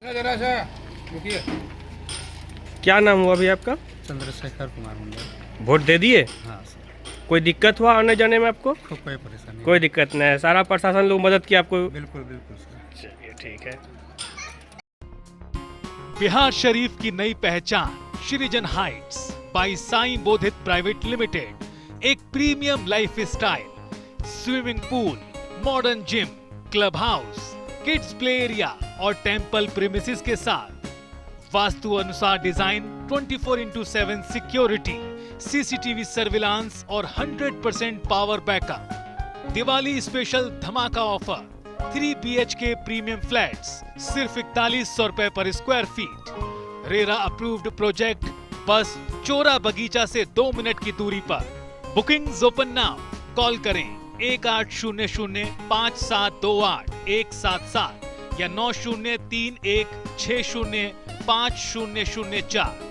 जरा सा रुकिए। क्या नाम हुआ अभी आपका? चंद्रशेखर कुमार मंडल। वोट दे दिए? हाँ सर, कोई दिक्कत हुआ आने जाने में आपको? कोई परेशानी कोई दिक्कत नहीं है, सारा प्रशासन लोग मदद किया आपको? बिल्कुल बिल्कुल सर। चलिए ठीक है। बिहार शरीफ की नई पहचान Srijan heights by Sai Bodhit private limited, एक premium life style, swimming pool, modern gym, club house, kids play area और टेम्पल प्रीमिसेस के साथ वास्तु अनुसार डिजाइन, 24/7 सिक्योरिटी, सीसीटीवी सर्विलांस और 100% पावर बैकअप। दिवाली स्पेशल धमाका ऑफर, 3 BHK प्रीमियम फ्लैट्स सिर्फ 4100 रुपए पर square feet. RERA approved project, बस चोरा बगीचा से 2 मिनट की दूरी पर। बुकिंग्स ओपन नाउ, कॉल करें 1800-5728-177 या 9031605004।